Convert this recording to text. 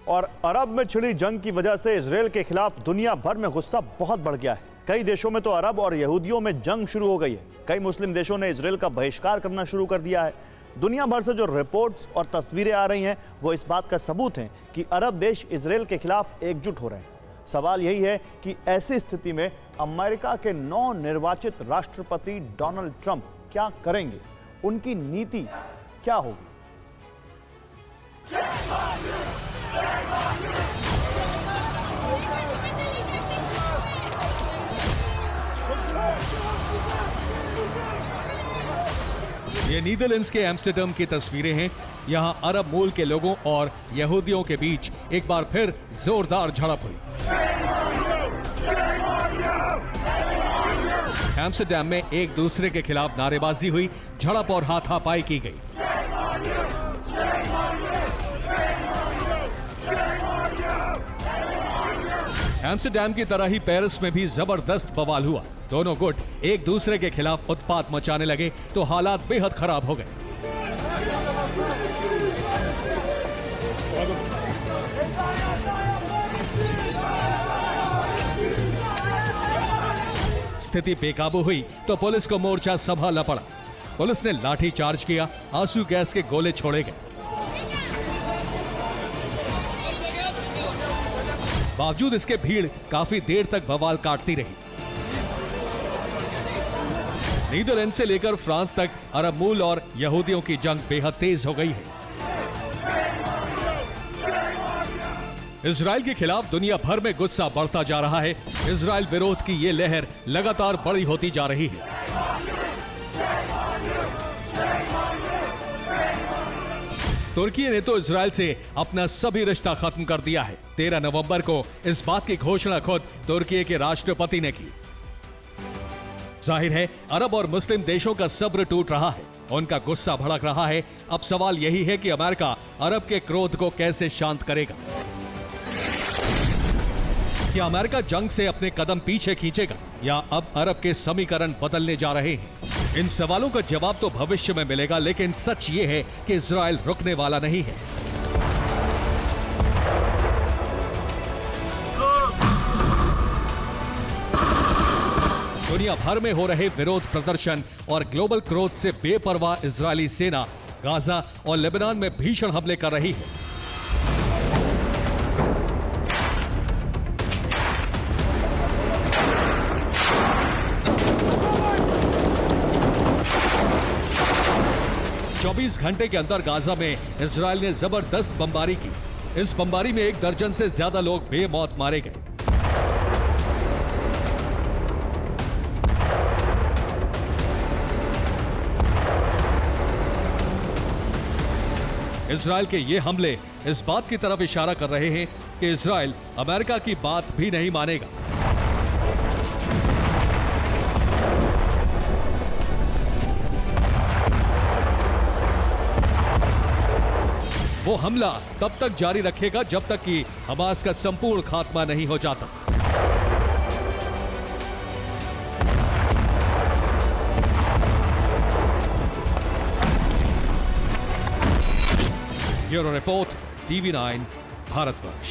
और अरब में छिड़ी जंग की वजह से इजराइल के खिलाफ दुनिया भर में गुस्सा बहुत बढ़ गया है। कई देशों में तो अरब और यहूदियों में जंग शुरू हो गई है। कई मुस्लिम देशों ने इजराइल का बहिष्कार करना शुरू कर दिया है। दुनिया भर से जो रिपोर्ट्स और तस्वीरें आ रही हैं वो इस बात का सबूत हैं कि अरब देश इजराइल के खिलाफ एकजुट हो रहे हैं। सवाल यही है कि ऐसी स्थिति में अमेरिका के नवनिर्वाचित राष्ट्रपति डोनाल्ड ट्रंप क्या करेंगे, उनकी नीति क्या होगी। ये नीदरलैंड्स के एम्स्टर्डम की तस्वीरें हैं। यहां अरब मूल के लोगों और यहूदियों के बीच एक बार फिर जोरदार झड़प हुई। एम्स्टर्डम में एक दूसरे के खिलाफ नारेबाजी हुई, झड़प और हाथापाई की गई। एम्स्टर्डम की तरह ही पेरिस में भी जबरदस्त बवाल हुआ। दोनों गुट एक दूसरे के खिलाफ उत्पात मचाने लगे तो हालात बेहद खराब हो गए। स्थिति बेकाबू हुई तो पुलिस को मोर्चा संभालना पड़ा। पुलिस ने लाठी चार्ज किया, आंसू गैस के गोले छोड़े गए। बावजूद इसके भीड़ काफी देर तक बवाल काटती रही। नीदरलैंड से लेकर फ्रांस तक अरब मूल और यहूदियों की जंग बेहद तेज हो गई है। इजराइल के खिलाफ दुनिया भर में गुस्सा बढ़ता जा रहा है। इजराइल विरोध की ये लहर लगातार बड़ी होती जा रही है। तुर्की ने तो इजराइल से अपना सभी रिश्ता खत्म कर दिया है। 13 नवंबर को इस बात की घोषणा खुद तुर्की के राष्ट्रपति ने की। जाहिर है अरब और मुस्लिम देशों का सब्र टूट रहा है, उनका गुस्सा भड़क रहा है। अब सवाल यही है कि अमेरिका अरब के क्रोध को कैसे शांत करेगा। क्या अमेरिका जंग से अपने कदम पीछे खींचेगा या अब अरब के समीकरण बदलने जा रहे हैं? इन सवालों का जवाब तो भविष्य में मिलेगा, लेकिन सच ये है कि इजराइल रुकने वाला नहीं है। दुनिया भर में हो रहे विरोध प्रदर्शन और ग्लोबल क्रोध से बेपरवाह इजरायली सेना गाजा और लेबनान में भीषण हमले कर रही है। चौबीस घंटे के अंदर गाजा में इजराइल ने जबरदस्त बमबारी की। इस बमबारी में 1 दर्जन से ज्यादा लोग बेमौत मारे गए। इजराइल के ये हमले इस बात की तरफ इशारा कर रहे हैं कि इजराइल अमेरिका की बात भी नहीं मानेगा। वो हमला तब तक जारी रखेगा जब तक कि हमास का संपूर्ण खात्मा नहीं हो जाता। Bureau report, TV9 Bharatvarsh.